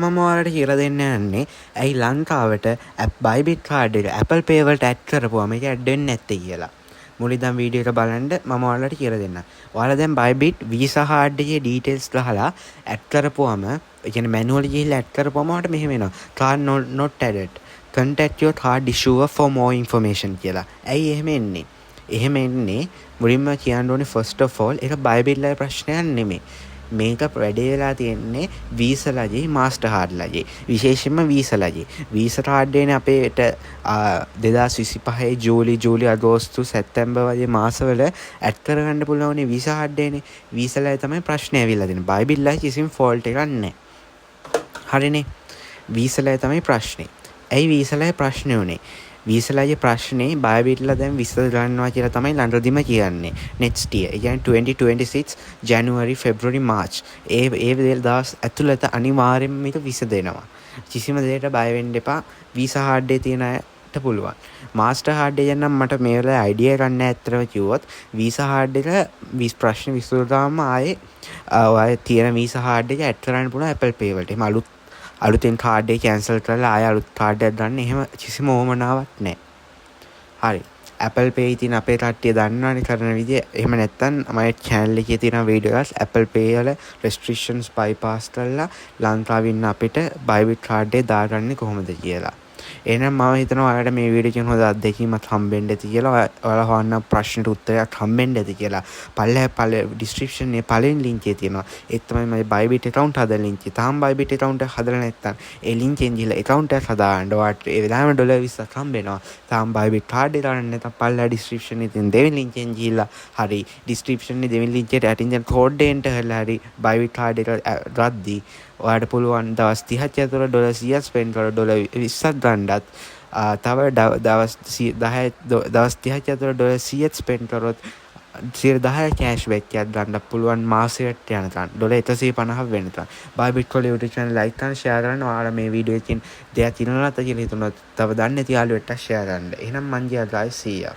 මම ඔයාලට කියලා දෙන්න යන්නේ ඇයි ලංකාවට බයිබිට් කාඩ් එක Apple Pay වලට ඇඩ් කරපුවම ඒක ඇඩ් වෙන්නේ නැත්තේ කියලා. මුලින් දැන් වීඩියෝ එක බලන්න මම ඔයාලට කියලා දෙන්නම්. ඔයාලා දැන් බයිබිට් Visa කාඩ් එකේ ඩීටේල්ස් ගහලා ඇඩ් කරපුවම ඒ කියන්නේ මැනුවලි ගිහිල්ලා ඇඩ් කරපුවම ඔයාලට මෙහෙම එනවා. card not added. Contact your card issuer for more information කියලා. ඇයි එහෙම එන්නේ? එහෙම එන්නේ මුලින්ම කියන්න ඕනේ first of all ඒක බයිබිට් ලගේ ප්‍රශ්නයක් නෙමෙයි. මේක වැඩේ වෙලා තියෙන්නේ වීසලජේ මාස්ටර්කාඩ්ලජේ විශේෂයෙන්ම වීසලජේ වීසා කාඩ් එකනේ අපේට 2025 ජූලි අගෝස්තු සැප්තැම්බර් වගේ මාසවල ඇඩ් කරගන්න පුළුවන්නේ වීසා කාඩ් එකනේ වීසලජේ තමයි ප්‍රශ්නේ ඇවිල්ලා තියෙන්නේ බයිබිල්ලයි කිසිම ෆෝල්ට් එකක් නැහැ හරිනේ වීසලජේ තමයි ප්‍රශ්නේ ඇයි වීසලජේ ප්‍රශ්නේ උනේ වීසලජේ ප්‍රශ්නේ බයිබිල්ලා දැන් විසඳගන්නවා කියලා තමයි ලන්ඩන්දිම කියන්නේ next year. ඒ කියන්නේ 2026 January February March. ඒ දවස් ඇතුළත අනිවාර්යෙන්ම මේක විසඳෙනවා. කිසිම දෙයකට බය වෙන්න එපා. වීසා කාඩ් එකේ තියෙන අයට පුළුවන්. මාස්ටර් කාඩ් එක නම් මට මේ වෙලාවේ අයිඩියා එකක් නැහැ ඇත්තටම කිව්වොත්. වීසා කාඩ් එක ප්‍රශ්න විසඳුවාම ආයේ තියෙන වීසා කාඩ් එක ඇඩ් කරන්න පුළුවන් Apple Pay වලට. එහෙම අලුතෙන් කාඩ් එක කැන්සල් කරලා ආය අලුත් කාඩ් එකක් ගන්න එහෙම කිසිම ඕමනාවක් නැහැ. හරි. Apple Pay තියෙන අපේ කට්ටිය දන්නවනේ කරන විදිය. එහෙම නැත්නම් මගේ channel එකේ තියෙන වීඩියෝ එකස් Apple Pay වල restrictions bypass කරලා ලංකාවේ ඉන්න අපිට Bybit කාඩ් එක දාගන්නේ කොහොමද කියලා. එහෙනම් මම හිතනවා ඔයාලට මේ වීඩියෝ එකෙන් හොඳ අත්දැකීමක් හම්බෙන්න ඇති කියලා. ඔයාලා හොයන්න ප්‍රශ්නට උත්තරයක් හම්බෙන්න ඇති කියලා. පල්ලෙහා description එකේ පළවෙනි link එකේ තියෙනවා. ඒක තමයි මගේ Bybit account හදන link එක. තාම Bybit account එක හදලා නැත්නම් ඒ link එකෙන් ගිහලා account එක හදාගන්න. ඔයාලට ඒ වෙලාවෙම $20ක් හම්බෙනවා. තාම Bybit card එක දාන්න නැත්නම් පල්ලෙහා description එකේ තියෙන දෙවෙනි link එකෙන් ගිහලා හරි description එකේ දෙවෙනි link එකට යටින් දැන් code enter කරලා හරි Bybit card එක ගද්දි ඔයාට පුළුවන් දවස් 30ක් ඇතුළත $100ක් ස්පෙන්ඩ් කරලා $20ක් ගන්නත් තව දවස් 30ක් ඇතුළත $100ක් ස්පෙන්ඩ් කරොත් 10% කෑෂ්බැක් එකක් ගන්න පුළුවන් මාසෙකට යනකම් $150 වෙනකම් Bybit වල YouTube channel like කරන්න share කරන්න ඔයාලා මේ වීඩියෝ එකකින් දෙයක් ඉන්නවද කියලා හිතනොත් තව දන්නේ නැති යාළුවෙක්ට share කරන්න. එහෙනම් මං ගියා guys see ya.